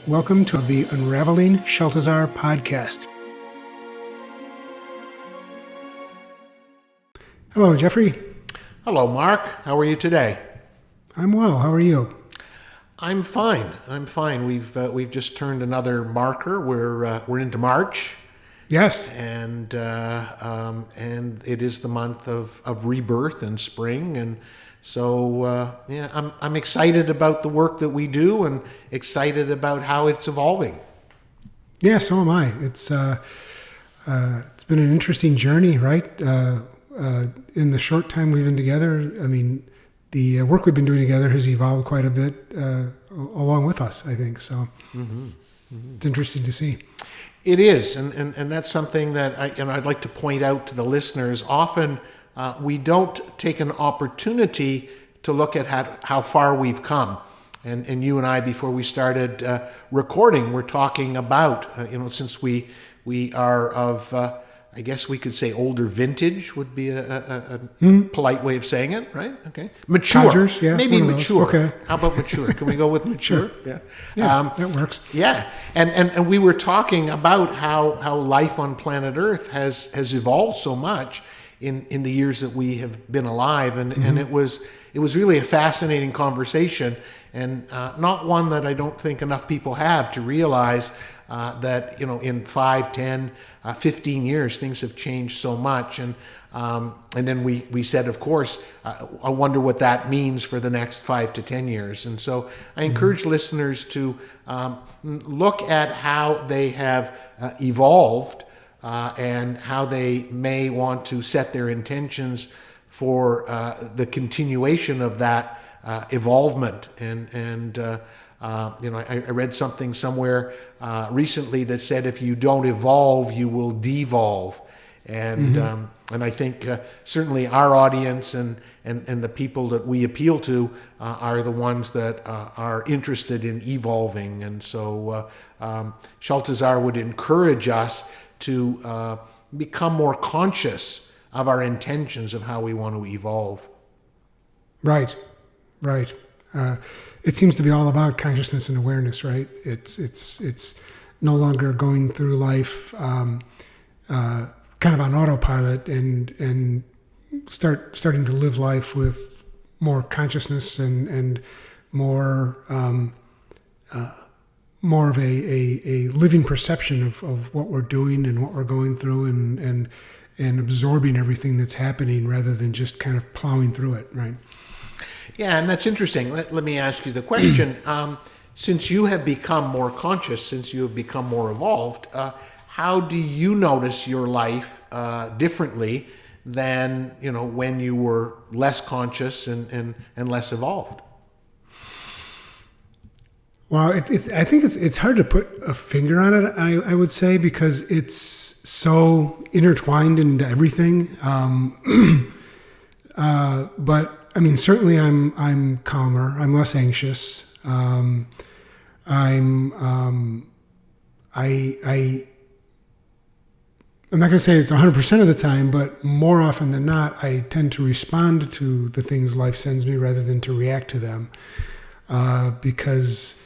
Welcome to the Unraveling Shaltazar podcast. Hello, Jeffrey. Hello, Mark. How are you today? I'm well. How are you? I'm fine. We've just turned another marker. We're into March. Yes. And it is the month of rebirth and spring, and so I'm excited about the work that we do and excited about how it's evolving. Yeah, so am I. It's been an interesting journey, right? In the short time we've been together, I mean, the work we've been doing together has evolved quite a bit along with us, I think. So It's interesting to see. It is, and that's something that I'd like to point out to the listeners. Often we don't take an opportunity to look at how far we've come. And you and I, before we started recording, we're talking about, since we are of, I guess we could say older vintage would be a polite way of saying it, right? Okay. Mature. Codgers, yeah, maybe mature. Okay. How about mature? Can we go with mature? Sure. Yeah, that works. Yeah. And we were talking about how life on planet Earth has evolved so much in the years that we have been alive. And it was really a fascinating conversation, and not one that I don't think enough people have to realize that, in 5, 10, 15 years, things have changed so much. And then we said, of course, I wonder what that means for the next 5 to 10 years. And so I encourage listeners to look at how they have evolved and how they may want to set their intentions for the continuation of that evolvement. I read something somewhere recently that said, if you don't evolve, you will devolve. And I think certainly our audience and the people that we appeal to are the ones that are interested in evolving. And so Shaltazar would encourage us to become more conscious of our intentions of how we want to evolve. Right. It seems to be all about consciousness and awareness, right? It's no longer going through life kind of on autopilot and starting to live life with more consciousness and more of a living perception of what we're doing and what we're going through and absorbing everything that's happening rather than just kind of plowing through it, right? Yeah, and that's interesting. Let me ask you the question. Since you have become more conscious, since you have become more evolved, how do you notice your life differently than when you were less conscious and less evolved? Well, I think it's hard to put a finger on it, I would say, because it's so intertwined into everything. But I mean, certainly I'm calmer. I'm less anxious. I'm not going to say it's 100% of the time, but more often than not, I tend to respond to the things life sends me rather than to react to them, because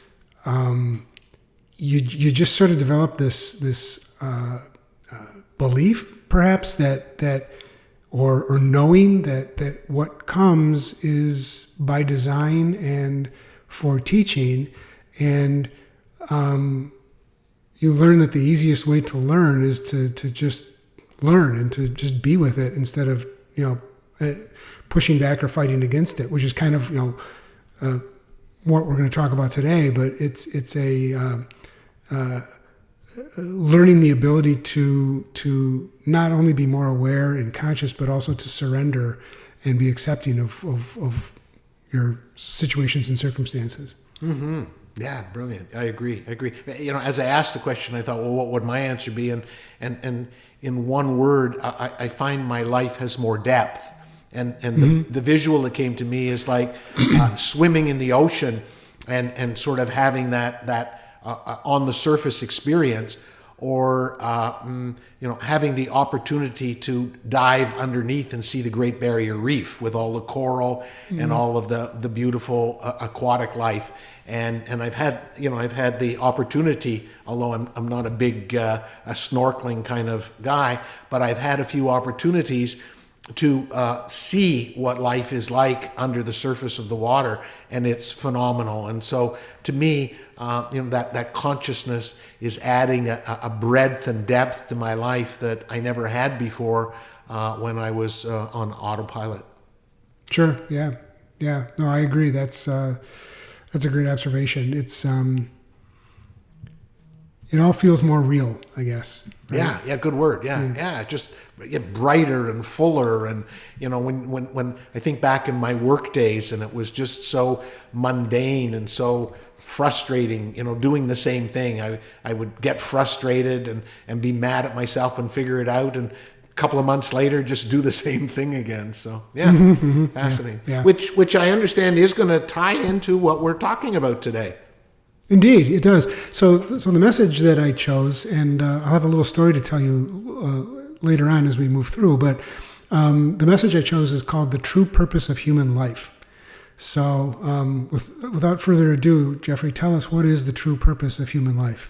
you just sort of develop this belief, perhaps that or knowing that what comes is by design and for teaching, and you learn that the easiest way to learn is to just learn and to just be with it instead of pushing back or fighting against it, which is kind of what we're going to talk about today. But it's a learning the ability to not only be more aware and conscious, but also to surrender and be accepting of your situations and circumstances. Mm-hmm. Yeah, brilliant. I agree. As I asked the question, I thought, well, what would my answer be? And in one word, I find my life has more depth. And the visual that came to me is like swimming in the ocean and sort of having that on the surface experience, or having the opportunity to dive underneath and see the Great Barrier Reef with all the coral and all of the beautiful aquatic life. and I've had the opportunity, although I'm not a big a snorkeling kind of guy, but I've had a few opportunities to see what life is like under the surface of the water, and it's phenomenal. And so, to me, that consciousness is adding a breadth and depth to my life that I never had before when I was on autopilot. Sure. Yeah. Yeah. No, I agree. That's a great observation. It's it all feels more real, I guess. Right? Yeah. Good word. Yeah. Just brighter and fuller. And when I think back in my work days, and it was just so mundane and so frustrating, doing the same thing. I would get frustrated and be mad at myself and figure it out, and a couple of months later just do the same thing again. So fascinating. Yeah. Which I understand is going to tie into what we're talking about today. Indeed, it does. So the message that I chose, and I'll have a little story to tell you later on as we move through, but the message I chose is called The True Purpose of Human Life. So without further ado, Jeffrey, tell us, what is the true purpose of human life?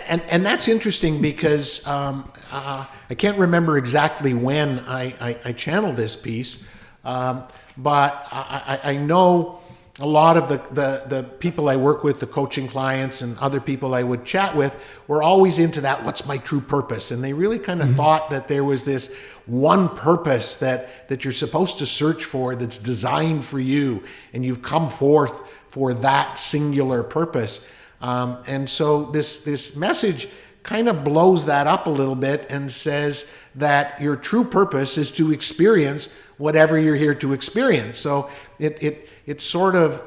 And that's interesting because I can't remember exactly when I channeled this piece, but I know a lot of the people I work with, the coaching clients and other people I would chat with, were always into that, what's my true purpose? And they really kind of thought that there was this one purpose that you're supposed to search for, that's designed for you, and you've come forth for that singular purpose. And so this message kind of blows that up a little bit and says that your true purpose is to experience whatever you're here to experience. So it sort of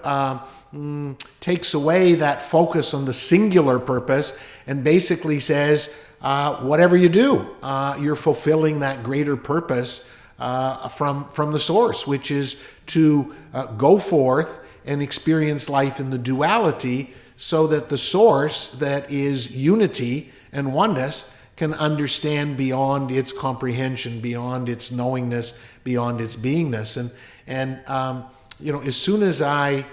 takes away that focus on the singular purpose and basically says, whatever you do, you're fulfilling that greater purpose from the source, which is to go forth and experience life in the duality, so that the source, that is unity and oneness, can understand beyond its comprehension, beyond its knowingness, beyond its beingness. And as soon as I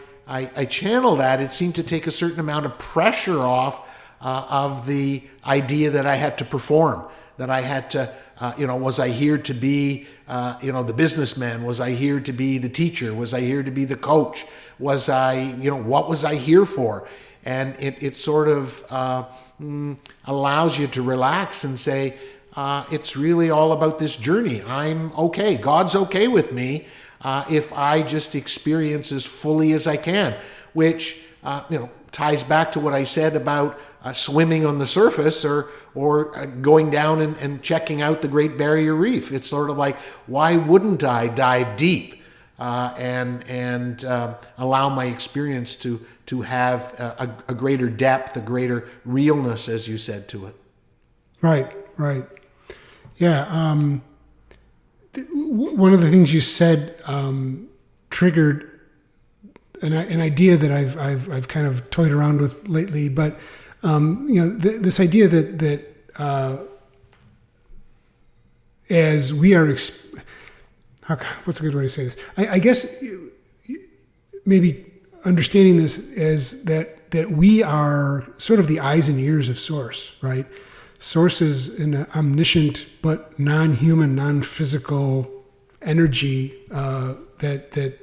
channel that, it seemed to take a certain amount of pressure off of the idea that I had to perform, that I had to, was I here to be, the businessman? Was I here to be the teacher? Was I here to be the coach? Was I, what was I here for? And it sort of allows you to relax and say, it's really all about this journey. I'm okay. God's okay with me if I just experience as fully as I can, which, ties back to what I said about swimming on the surface or going down and checking out the Great Barrier Reef. It's sort of like, why wouldn't I dive deep and allow my experience to have a greater depth, a greater realness, as you said, to it. Right. Yeah. One of the things you said triggered an idea that I've kind of toyed around with lately, but this idea that as we are, what's a good way to say this? I guess maybe understanding this as that we are sort of the eyes and ears of Source, right? Source is an omniscient but non-human, non-physical energy that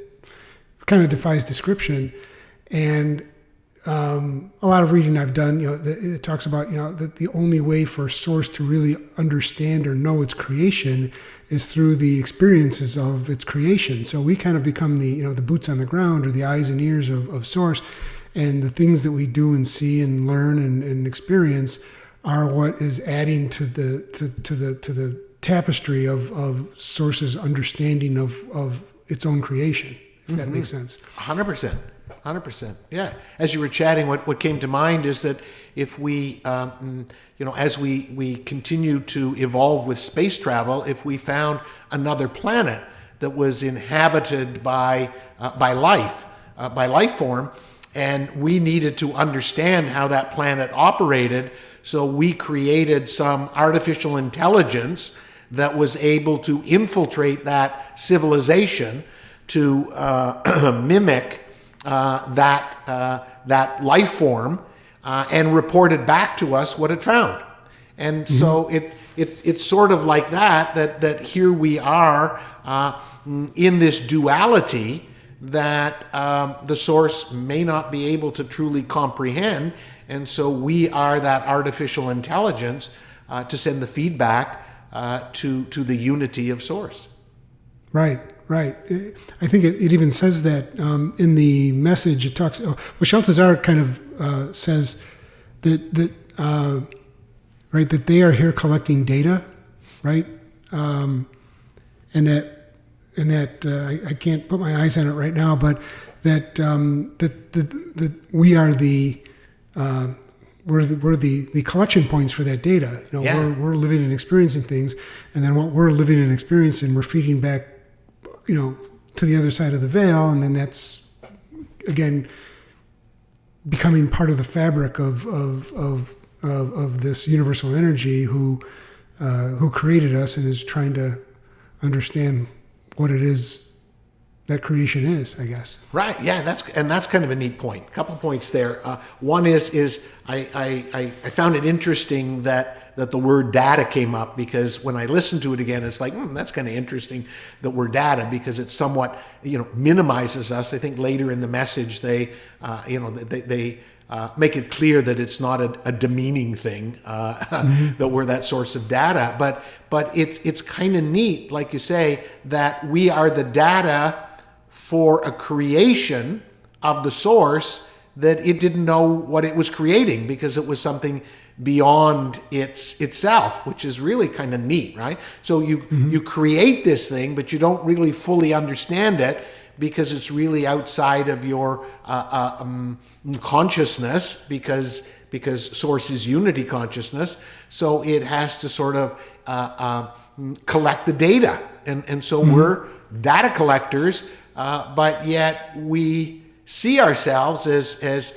kind of defies description. And a lot of reading I've done, it talks about, that the only way for Source to really understand or know its creation is through the experiences of its creation. So we kind of become the boots on the ground, or the eyes and ears of Source, and the things that we do and see and learn and experience are what is adding to the tapestry of Source's understanding of its own creation, if that makes sense. 100%. Yeah. As you were chatting, what came to mind is that if we, as we continue to evolve with space travel, if we found another planet that was inhabited by life form, and we needed to understand how that planet operated, so we created some artificial intelligence that was able to infiltrate that civilization to mimic that life form and reported back to us what it found. And so it's sort of like that here we are in this duality that the source may not be able to truly comprehend. And so we are that artificial intelligence to send the feedback to the unity of source. Right. I think it even says that in the message. It talks. Shaltazar kind of says that right, that they are here collecting data, right, and that I can't put my eyes on it right now, but that that we are we're the collection points for that data. We're living and experiencing things, and then what we're living and experiencing, we're feeding back, to the other side of the veil, and then that's again becoming part of the fabric of this universal energy who created us and is trying to understand what it is that creation is, I guess. Right. Yeah. That's kind of a neat point. A couple points there. One is I found it interesting that the word data came up, because when I listened to it again, it's like, that's kind of interesting, the word data, because it somewhat, minimizes us. I think later in the message, they make it clear that it's not a demeaning thing, that we're that source of data. But it's kind of neat, like you say, that we are the data for a creation of the source that it didn't know what it was creating, because it was something beyond itself, which is really kind of neat, right? So you create this thing, but you don't really fully understand it, because it's really outside of your consciousness, because source is unity consciousness. So it has to sort of collect the data, and so we're data collectors, but yet we see ourselves as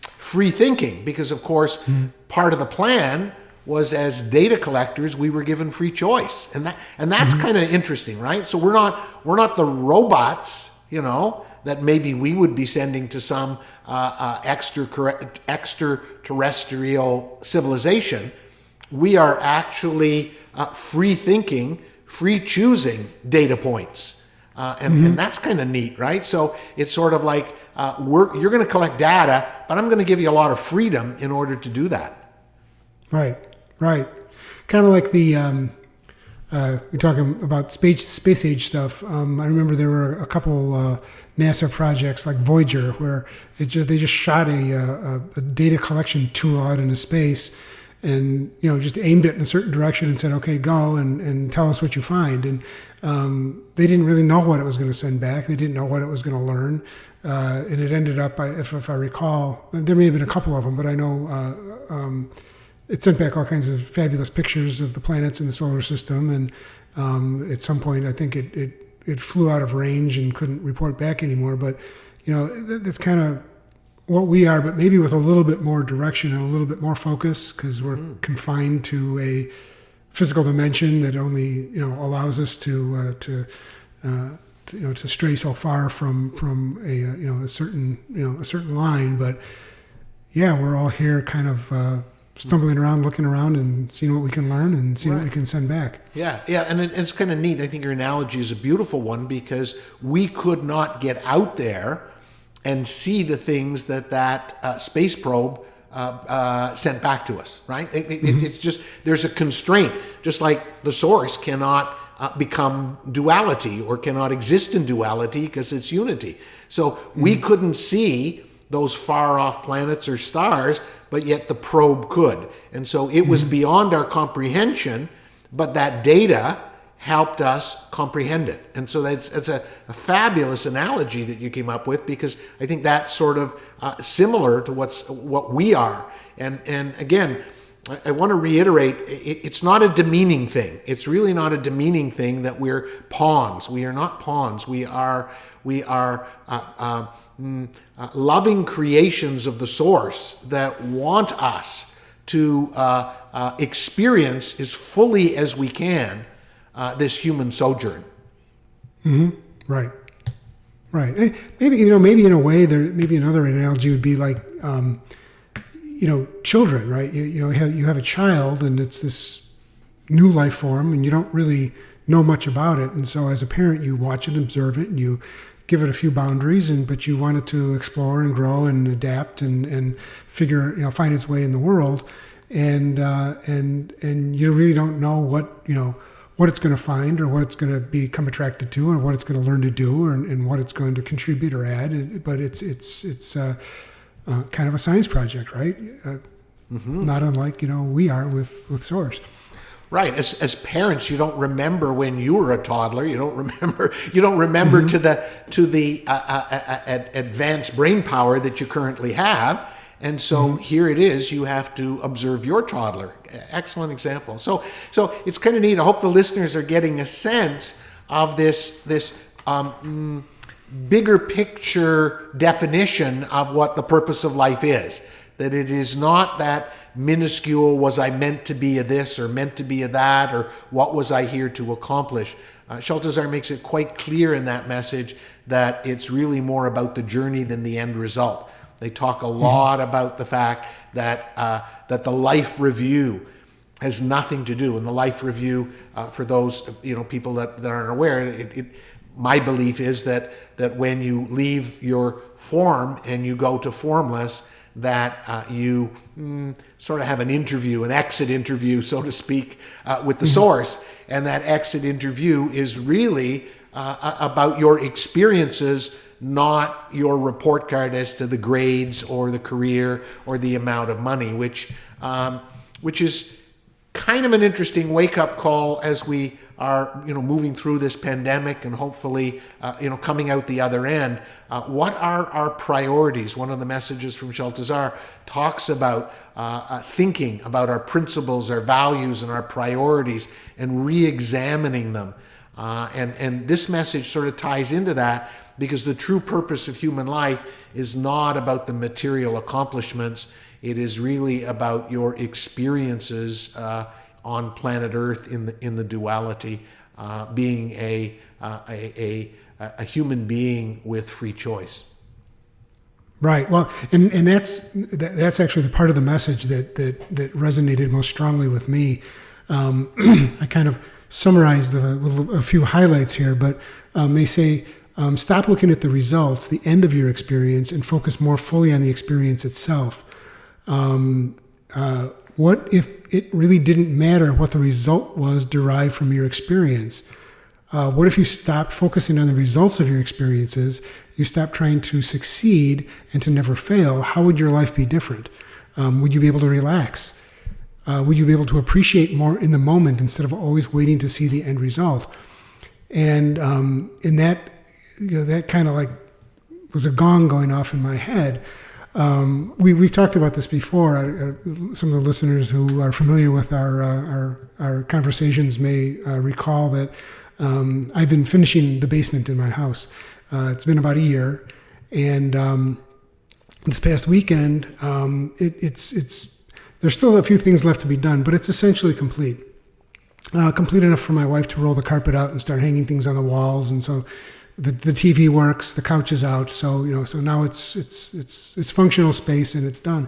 free thinking, because of course part of the plan was, as data collectors, we were given free choice, and that's kind of interesting, right? So we're not the robots, that maybe we would be sending to some extraterrestrial civilization. We are actually free thinking, free choosing data points, and that's kind of neat, right? So it's sort of like you're going to collect data, but I'm going to give you a lot of freedom in order to do that. Right. Kind of like the we're talking about space age stuff. I remember there were a couple NASA projects like Voyager, where they just shot a data collection tool out into space, and just aimed it in a certain direction and said, okay, go and tell us what you find. And they didn't really know what it was going to send back. They didn't know what it was going to learn. And it ended up, if I recall, there may have been a couple of them, but I know it sent back all kinds of fabulous pictures of the planets in the solar system. And at some point, I think it flew out of range and couldn't report back anymore. But that's kind of what we are, but maybe with a little bit more direction and a little bit more focus, because we're confined to a physical dimension that only allows us to stray so far from a certain line. But yeah, we're all here kind of stumbling around, looking around, and seeing what we can learn and seeing what we can send back. Yeah, and it's kind of neat. I think your analogy is a beautiful one, because we could not get out there and see the things that space probe sent back to us, right? It's just, there's a constraint, just like the source cannot become duality or cannot exist in duality, because it's unity. So we couldn't see those far off planets or stars, but yet the probe could. And so it was beyond our comprehension, but that data helped us comprehend it. And so that's a fabulous analogy that you came up with, because I think that's sort of similar to what we are. And again, I want to reiterate, it's not a demeaning thing. It's really not a demeaning thing that we're pawns. We are not pawns. We are loving creations of the source that want us to experience as fully as we can this human sojourn. Right. Right. Maybe in a way, maybe another analogy would be like, children, right? You have a child, and it's this new life form, and you don't really know much about it. And so as a parent, you watch it, observe it, and you give it a few boundaries, but you want it to explore and grow and adapt and figure, find its way in the world. And you really don't know what it's going to find, or what it's going to become attracted to, or what it's going to learn to do, and what it's going to contribute or add. But it's kind of a science project, right? Not unlike we are with Source. Right. As parents, you don't remember when you were a toddler. You don't remember to the advanced brain power that you currently have. And so here it is. You have to observe your toddler. Excellent example. So it's kind of neat. I hope the listeners are getting a sense of this bigger picture definition of what the purpose of life is. That it is not that minuscule, was I meant to be a this or meant to be a that, or what was I here to accomplish. Shaltazar makes it quite clear in that message that it's really more about the journey than the end result. They talk a lot about the fact that that the life review has nothing to do. And the life review, for those people that aren't aware, my belief is that when you leave your form and you go to formless, that you sort of have an exit interview, so to speak, with the source. And that exit interview is really about your experiences, not your report card as to the grades or the career or the amount of money, which is kind of an interesting wake-up call as we are moving through this pandemic and hopefully coming out the other end. What are our priorities? One of the messages from Shaltazar talks about thinking about our principles, our values, and our priorities, and re-examining them. And this message sort of ties into that, because the true purpose of human life is not about the material accomplishments. It is really about your experiences on planet Earth in the duality, being a human being with free choice. Right. Well, and that's actually the part of the message that resonated most strongly with me. I kind of summarized with a few highlights here, but they say, stop looking at the results, the end of your experience, and focus more fully on the experience itself. What if it really didn't matter what the result was derived from your experience? What if you stopped focusing on the results of your experiences, you stopped trying to succeed and to never fail? How would your life be different? Would you be able to relax? Would you be able to appreciate more in the moment instead of always waiting to see the end result? And in that, that kind of like was a gong going off in my head. We've talked about this before. Some of the listeners who are familiar with our conversations may recall that I've been finishing the basement in my house. It's been about a year, and this past weekend, there's still a few things left to be done, but it's essentially complete. Complete enough for my wife to roll the carpet out and start hanging things on the walls, and so the TV works, the couch is out, so so now it's functional space and it's done.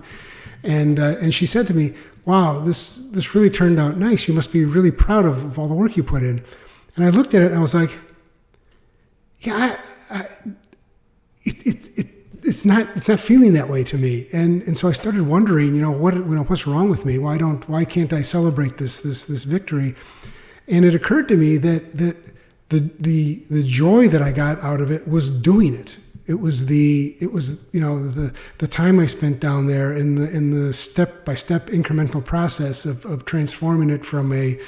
And she said to me, "Wow, this really turned out nice. You must be really proud of all the work you put in." And I looked at it and I was like, "Yeah, it's not feeling that way to me." And so I started wondering, what's wrong with me? Why can't I celebrate this victory? And it occurred to me that the joy that I got out of it was doing it. It was the time I spent down there in the step by step incremental process of transforming it from a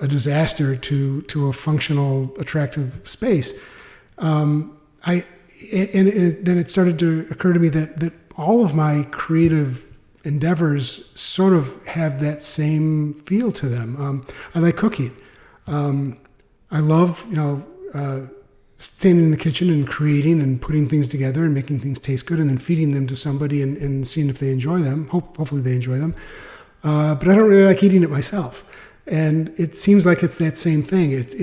disaster to a functional, attractive space. Then it started to occur to me that all of my creative endeavors sort of have that same feel to them. I like cooking. I love, standing in the kitchen and creating and putting things together and making things taste good and then feeding them to somebody and seeing if they enjoy them. Hopefully they enjoy them. But I don't really like eating it myself. And it seems like it's that same thing. It's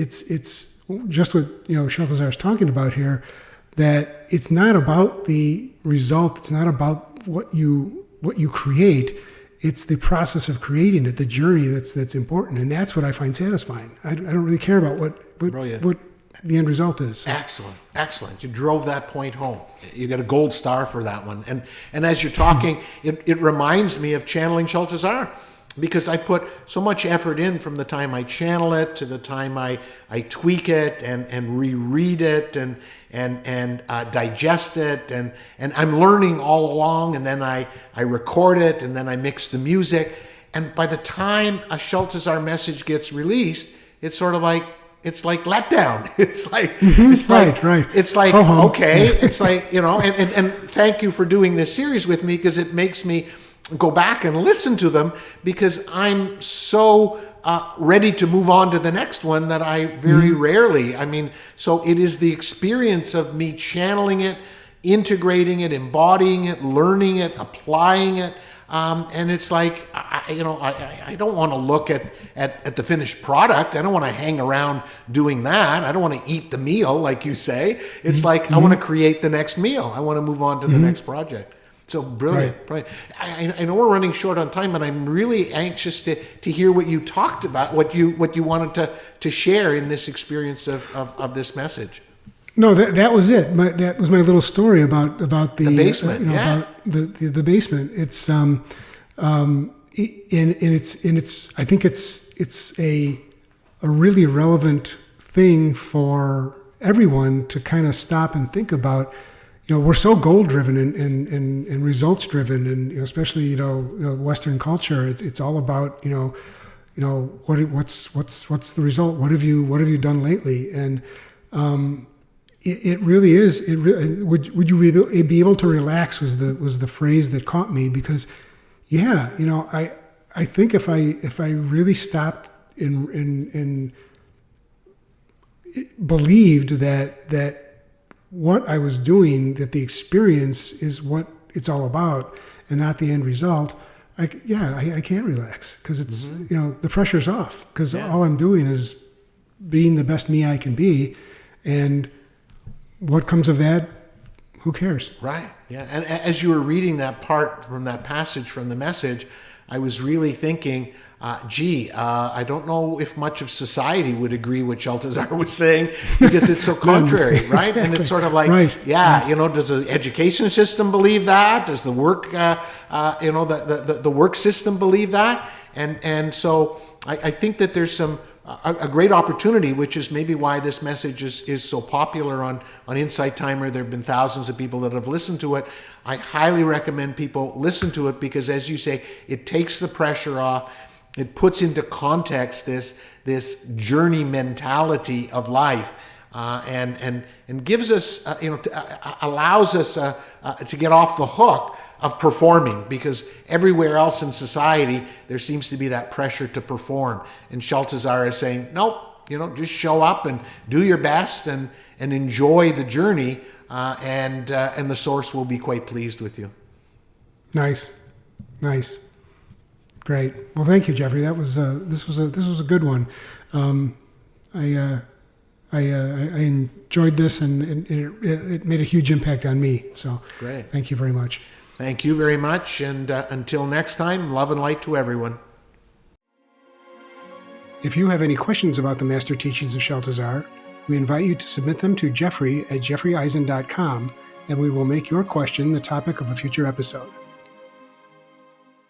just what Shaltazar is talking about here. that it's not about the result. It's not about what you create. It's the process of creating it, the journey that's important, and that's what I find satisfying. I don't really care about what the end result is. So. Excellent. You drove that point home. You got a gold star for that one. And as you're talking, it reminds me of channeling Shaltazar, because I put so much effort in from the time I channel it to the time I tweak it and reread it and digest it, and I'm learning all along, and then I record it, and then I mix the music, and by the time a Shaltazar message gets released, it's sort of like, it's like letdown. It's like, right. It's like, okay, it's like, and thank you for doing this series with me, because it makes me go back and listen to them, because I'm so ready to move on to the next one that I very rarely, so it is the experience of me channeling it, integrating it, embodying it, learning it, applying it. And it's like, I don't want to look at the finished product. I don't want to hang around doing that. I don't want to eat the meal, like you say. It's like, I want to create the next meal. I want to move on to the next project. So brilliant. I know we're running short on time, but I'm really anxious to hear what you talked about, what you wanted to share in this experience of this message. No, that was it. That was my little story about the basement. About the basement. It's it's I think it's a really relevant thing for everyone to kind of stop and think about. We're so goal driven and results driven, and especially Western culture. It's all about what's the result? What have you done lately? And it really is. It really, would you be able to relax? Was the phrase that caught me, because I think if I really stopped and believed that what I was doing, that the experience is what it's all about and not the end result, I can't relax, because it's the pressure's off, because all I'm doing is being the best me I can be, and what comes of that, who cares? Right. Yeah. And as you were reading that part from that passage from the message, I was really thinking, I don't know if much of society would agree what Shaltazar was saying, because it's so contrary, right? Exactly. And it's sort of like, does the education system believe that? Does the work, the work system believe that? And so I think that there's a great opportunity, which is maybe why this message is so popular on Insight Timer. There have been thousands of people that have listened to it. I highly recommend people listen to it, because, as you say, it takes the pressure off. It puts into context this journey mentality of life, and gives us, allows us to get off the hook of performing, because everywhere else in society there seems to be that pressure to perform. And Shaltazar is saying, nope, just show up and do your best and enjoy the journey, and the source will be quite pleased with you. Nice. Great. Well, thank you, Jeffrey. That was this was a good one. I enjoyed this, and it made a huge impact on me. So great. Thank you very much. Thank you very much. And until next time, love and light to everyone. If you have any questions about the Master Teachings of Shaltazar, we invite you to submit them to Jeffrey@jeffreyeisen.com, and we will make your question the topic of a future episode.